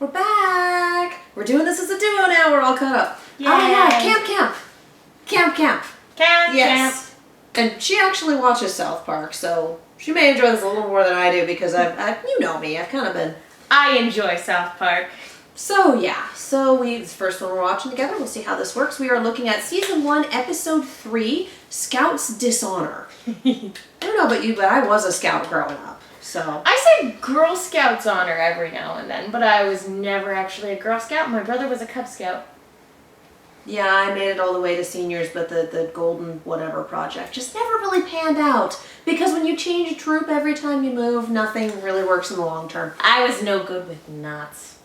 We're back. We're doing this as a duo now. We're all caught up. Yay. Oh yeah, camp. Yes. And she actually watches South Park, so she may enjoy this a little more than I do because you know me, I've kind of been. I enjoy South Park. So yeah, this first one we're watching together. We'll see how this works. We are looking at season 1, episode 3, Scouts Dishonor. I don't know about you, but I was a scout growing up. So I say Girl Scouts honor every now and then, but I was never actually a Girl Scout. My brother was a Cub Scout. yeah, I made it all the way to seniors, but the golden whatever project just never really panned out. Because when you change a troop every time you move, nothing really works in the long term. I was no good with knots.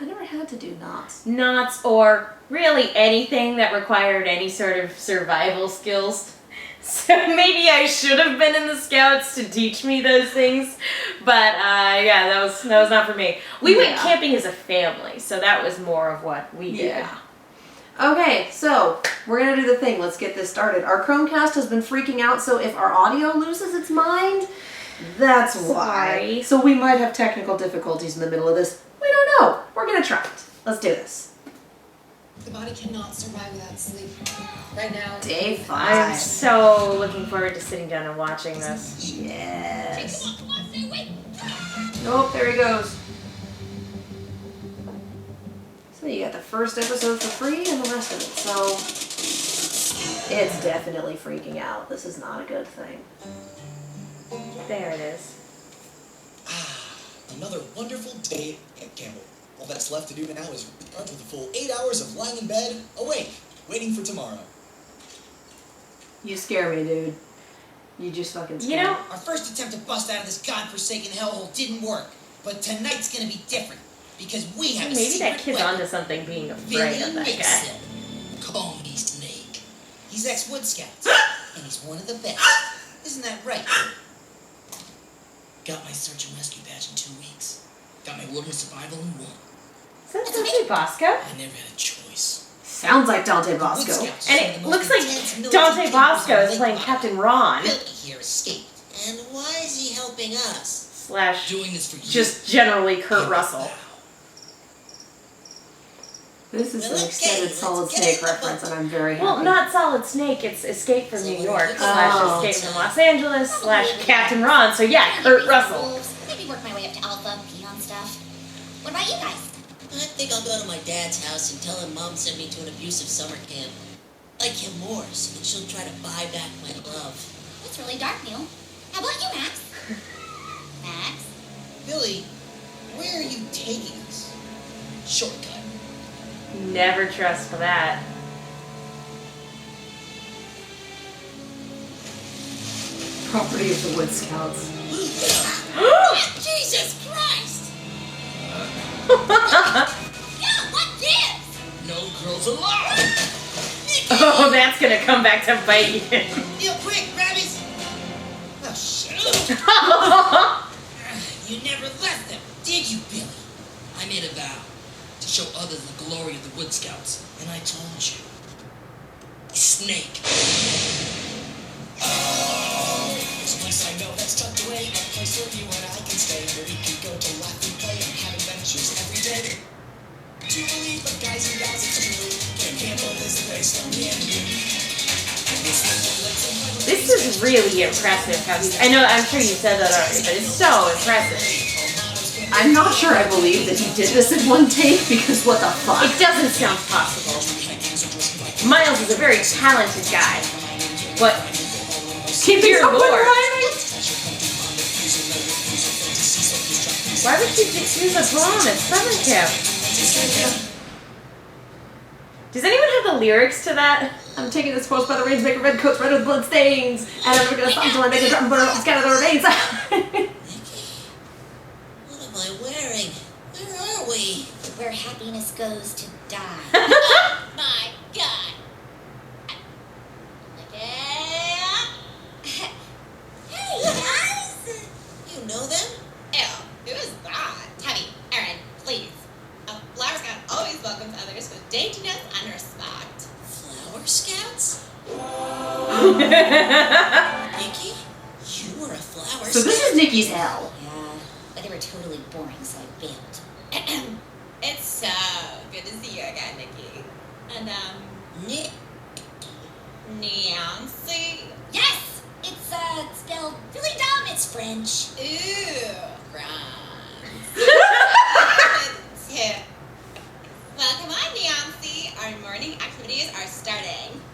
I never had to do knots. Knots or really anything that required any sort of survival skills. So maybe I should have been in the Scouts to teach me those things. But yeah, that was not for me. We went camping as a family, so that was more of what we did. Yeah. Okay, so we're going to do the thing. Let's get this started. Our Chromecast has been freaking out, so if our audio loses its mind, that's why. Sorry. So we might have technical difficulties in the middle of this. We don't know. We're going to try it. Let's do this. The body cannot survive without sleep. Right now, Day 5. I'm so looking forward to sitting down and watching this. Yes. Nope, there he goes. So you got the first episode for free and the rest of it. So it's definitely freaking out. This is not a good thing. There it is. Another wonderful day at Campbell. All that's left to do now is recharge with a full 8 hours of lying in bed, awake, waiting for tomorrow. You scare me, dude. You just fucking scare You know, me. Our first attempt to bust out of this godforsaken hellhole didn't work, but tonight's gonna be different because we have a maybe secret that kid's weapon. onto something being afraid of that guy. Nixon. Call me Snake. He's ex-Wood Scouts, and he's one of the best. Isn't that right? Got my search and rescue badge in 2 weeks. Got my wilderness survival in 1. Is that Dante Bosco? I never had a choice. Sounds like Dante Wood Bosco. Scouts And are it the most looks like intense militant Dante campers Bosco on is Lake playing Rock. Captain Ron. Billy here escaped. And why is he helping us? Slash Doing this for you. just generally Kurt Russell. This is Well, an okay, extended let's Solid get Snake it. reference, and I'm very happy. Well, not Solid Snake, it's Escape from So New what York, do we do? slash Oh. Escape from Los Angeles, slash Captain Ron, so yeah, Kurt Russell. Maybe work my way up to Alpha, pee on stuff. What about you guys? I think I'll go to my dad's house and tell him Mom sent me to an abusive summer camp. Like him more, so that she'll try to buy back my love. That's really dark, Neil. How about you, Max? Max? Billy, where are you taking us? Shortcut. Never trust that. Property of the Wood Scouts. Jesus Christ! Yeah, what gives? No girls allowed! Oh, that's gonna come back to bite you. Neil, quick, grab his... Oh, shit. You never left them, did you, Billy? I made a vow to show others the glory of the Wood Scouts, and I told you. Snake. This place I know that's tucked away, a place where you and I can stay, where we can go to laugh and play and have adventures every day. To believe the guys and gals, it's true. Camp Campbell is the place for me and you. This is really impressive how he's... I'm sure you said that already, but it's so impressive. I'm not sure I believe that he did this in one take, because what the fuck? It doesn't sound possible. Miles is a very talented guy, but dear Lord, why would you just use a bomb at summer camp? Does anyone have the lyrics to that? I'm taking this post by the rains, making red coats red with blood stains, and I'm never gonna stop until I make a drop and burn up and scatter the remains. What am I wearing? Where are we? Where happiness goes to die. My God. Hey, guys! You know them? Ew, who is that? Tabby, Aaron, please. A flower scout always welcomes others with daintiness and respect. Flower Scouts? Nikki? You were a flower So this scout? is Nikki's hell. Yeah, but they were totally boring, so I bailed.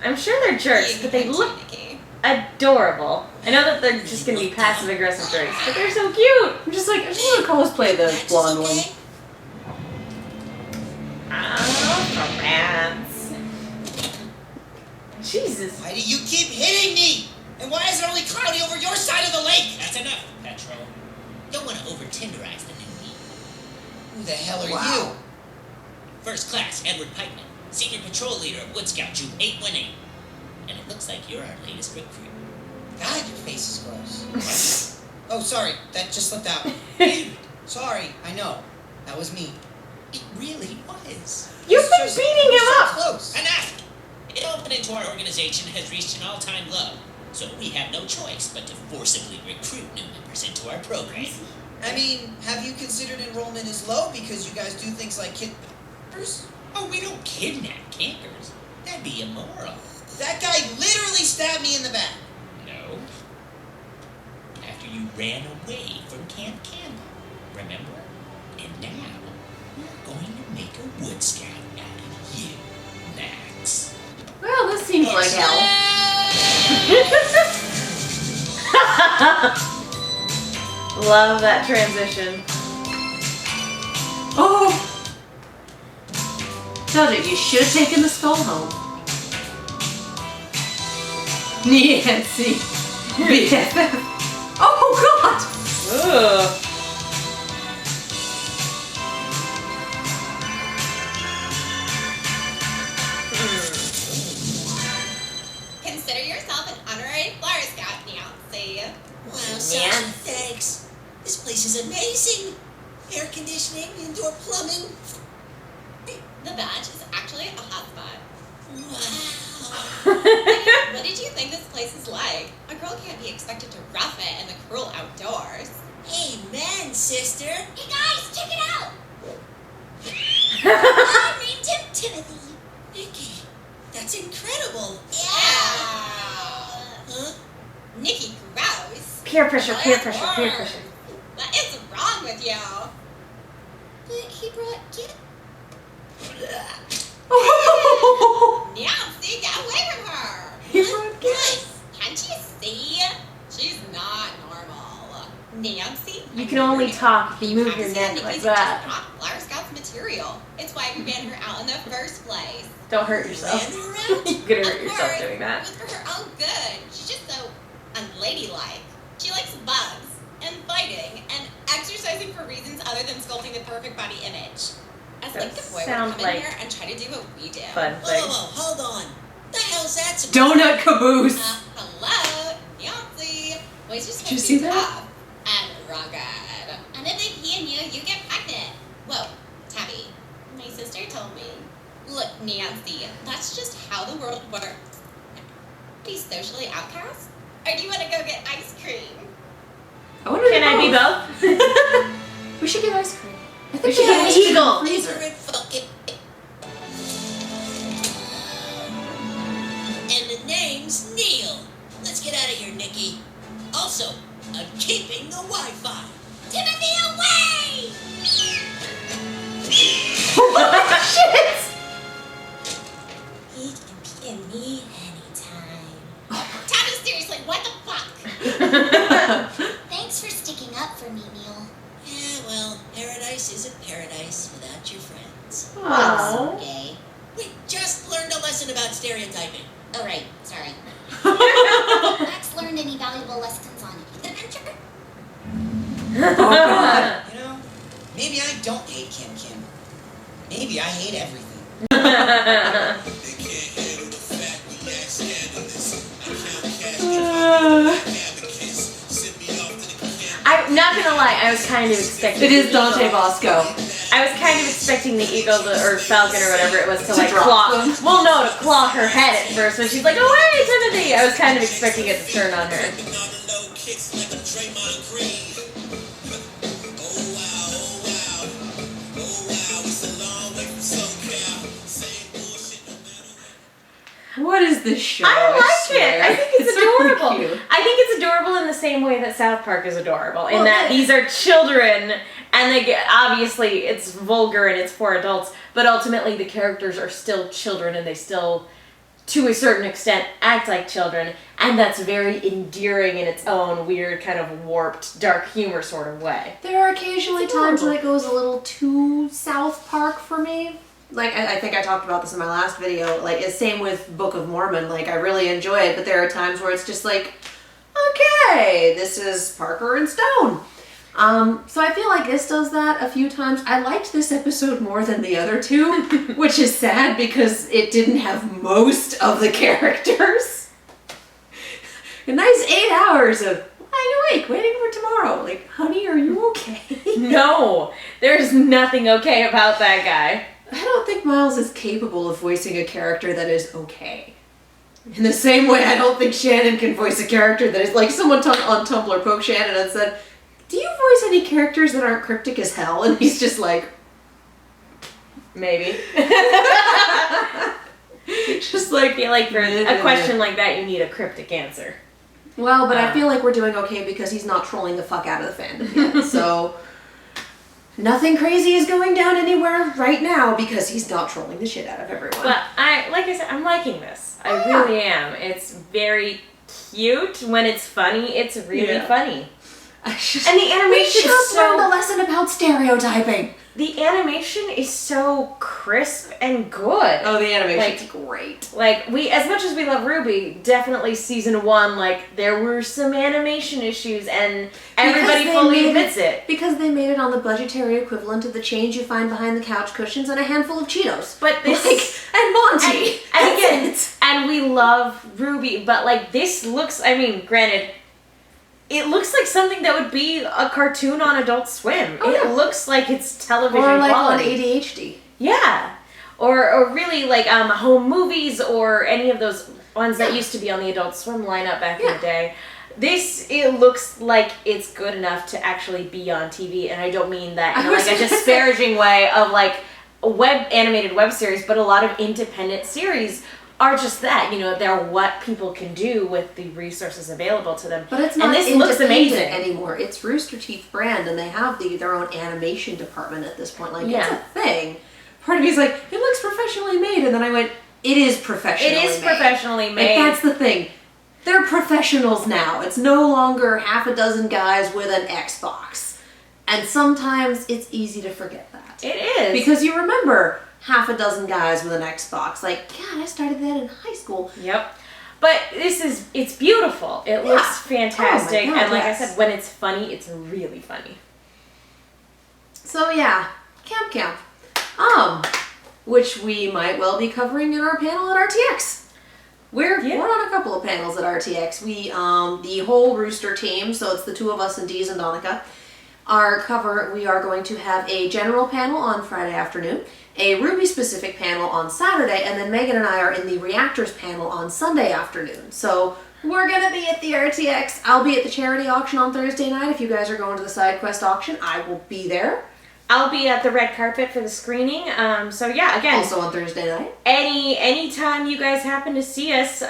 I'm sure they're jerks, but they look adorable. I know that they're just gonna be passive aggressive jerks, but they're so cute. I'm just like, I just want to cosplay the Max is blonde okay? one. Oh, rats. Jesus. Why do you keep hitting me? And why is it only cloudy over your side of the lake? That's enough, Petro. Don't want to over-tenderize the new meat. Who the hell are Wow. First class, Edward Pikeman, senior patrol leader of Wood Scout Troop 818. And it looks like you're our latest recruit. you? God, your face is gross. Oh, sorry, that just slipped out. Sorry, I know. That was me. It really was. You've It's been just- beating you're him so up. Close. Enough! Enrollment into our organization has reached an all-time low, so we have no choice but to forcibly recruit new members into our program. I mean, have you considered enrollment is low because you guys do things like kidnappers? Oh, we don't kidnap campers. That'd be immoral. That guy literally stabbed me in the back. No. After you ran away from Camp Campbell, remember? And now, we're going to make a Wood Scout out of you, Max. Well, this seems like hell. Love that transition. Oh! Told you, you should have taken the skull home. Nancy. BFF. Oh, God! Ugh. Consider yourself an honorary Flower Scout, Nancy. Wow, Sasha, thanks. This place is amazing. Air conditioning, indoor plumbing. The badge is actually a hotspot. Wow. What did you think this place is like? A girl can't be expected to rough it in the cruel outdoors. Amen, sister. Hey guys, check it out! I named him Timothy. Nikki, that's incredible. Yeah. Huh? Nikki, gross. Peer pressure, peer pressure, peer pressure. What is wrong with you? But he brought gift. Nancy, get away from her. What? Can't you see? She's not normal. Nancy? You can only talk if you move your neck like that. Just not Flower Scout's material. It's why we ran her out in the first place. Don't hurt yourself. Ran her out? You're gonna hurt Of yourself course, doing that. It was for her own good. She's just so unladylike. She likes bugs and fighting and exercising for reasons other than sculpting the perfect body image. As That like the boy would sounds come in like here and try to do what we do. Fun Whoa, thing. whoa, hold on. The hell's that supposed Donut caboose. Hello, Nancy. Boys are supposed Did you to see be that? tough and rugged. And if they pee in you, you get pregnant. Whoa, Tabby. My sister told me. Look, Nancy, that's just how the world works. Be socially outcast? Or do you want to go get ice cream? I wonder Can I be both? We should get ice cream. I think We should have get ice an cream in the eagle. freezer. Favorite fucking... And the name's Neil. Let's get out of here, Nikki. Also, I'm keeping the Wi-Fi. Timothy, away! Shit! He can pee in me anytime. Tabby, seriously, what the fuck? Thanks for sticking up for me, Neil. Yeah, well, paradise isn't paradise without your friends. Aww. Gay. We just learned a lesson about stereotyping. Oh, right. Sorry. Max learned any valuable lessons on adventure? Oh, God. You know, maybe I don't hate Kim Kim. Maybe I hate everything. They can't handle the fact we act scandalous. I count cash, abacus, send me off to the camp. I'm not gonna lie, I was kind of expecting It is the Dante eagle. Bosco. I was kind of expecting the eagle or falcon or whatever it was to To like drop claw. them. Well, no, to claw her head at first when she's like, "Oh hey, Timothy!" I was kind of expecting it to turn on her. Ripping on the low kicks like a Draymond Green. Oh wow, oh wow. Oh wow, it's a long way from SoCal. Same bullshit no matter what. What is this show? I like swear. it. I think it's really adorable. cute. I think it's adorable in the same way that South Park is adorable. In Well, that yeah. these are children, and they get, obviously it's vulgar and it's for adults, but ultimately the characters are still children and they still to a certain extent, act like children, and that's very endearing in its own weird, kind of warped, dark humor sort of way. There are occasionally times when it goes a little too South Park for me. Like, I think I talked about this in my last video. Like, it's same with Book of Mormon. Like, I really enjoy it, but there are times where it's just like, okay, this is Parker and Stone. So I feel like this does that a few times. I liked this episode more than the other two, which is sad because it didn't have most of the characters. A nice 8 hours of lying awake, waiting for tomorrow. Like, honey, are you okay? No, there's nothing okay about that guy. I don't think Miles is capable of voicing a character that is okay. In the same way, I don't think Shannon can voice a character that is like someone on Tumblr poked Shannon and said, "Do you voice any characters that aren't cryptic as hell?" And he's just like, maybe. just like, I feel like for a question like that, you need a cryptic answer. Well, but I feel like we're doing okay because he's not trolling the fuck out of the fandom yet. So nothing crazy is going down anywhere right now because he's not trolling the shit out of everyone. But like I said, I'm liking this. I really am. It's very cute. When it's funny, it's really funny. And the animation we is just learned so... a lesson about stereotyping. The animation is so crisp and good. Oh, the animation's great. Like, as much as we love Ruby, definitely season 1, like, there were some animation issues and everybody fully admits it. Because they made it on the budgetary equivalent of the change you find behind the couch cushions and a handful of Cheetos. But this... and Monty. And again, and we love Ruby, but, like, this looks, I mean, granted... It looks like something that would be a cartoon on Adult Swim. Oh, it looks like it's television or like quality. on ADHD. Yeah. Or really like home movies or any of those ones that used to be on the Adult Swim lineup back in the day. It looks like it's good enough to actually be on TV, and I don't mean that in like a disparaging way of like animated web series, but a lot of independent series are just that, you know, they're what people can do with the resources available to them. But it's not and this looks amazing anymore. It's Rooster Teeth brand, and they have their own animation department at this point. Like, it's a thing. Part of me is like, it looks professionally made, and then I went, it is professionally made. It is professionally made. Like, that's the thing. They're professionals now. It's no longer half a dozen guys with an Xbox. And sometimes it's easy to forget that. It is. Because you remember half a dozen guys with an Xbox. Like, God, I started that in high school. Yep. But it's beautiful. It looks fantastic. Oh my God, and like I said, when it's funny, it's really funny. So yeah, Camp. Which we might well be covering in our panel at RTX. We're on a couple of panels at RTX. We, the whole Rooster team, so it's the two of us and Deez and Donica, we are going to have a general panel on Friday afternoon, a Ruby-specific panel on Saturday, and then Megan and I are in the Reactors panel on Sunday afternoon. So we're going to be at the RTX. I'll be at the charity auction on Thursday night. If you guys are going to the side quest auction, I will be there. I'll be at the red carpet for the screening. So yeah, again, also on Thursday night. Anytime you guys happen to see us,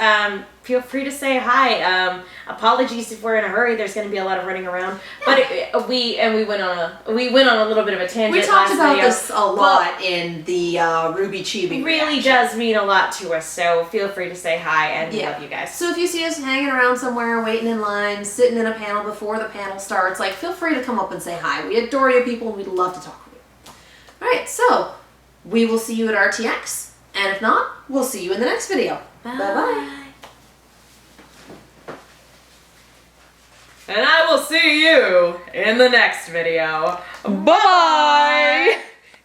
feel free to say hi. Apologies if we're in a hurry. There's going to be a lot of running around. Yeah. But we went on a little bit of a tangent. We talked about this a lot in the Ruby Chibi. It really does mean a lot to us. So feel free to say hi, and we love you guys. So if you see us hanging around somewhere, waiting in line, sitting in a panel before the panel starts, like, feel free to come up and say hi. We adore you people, and we'd love to talk with you. All right, so we will see you at RTX, and if not, we'll see you in the next video. Bye-bye. And I will see you in the next video. Bye!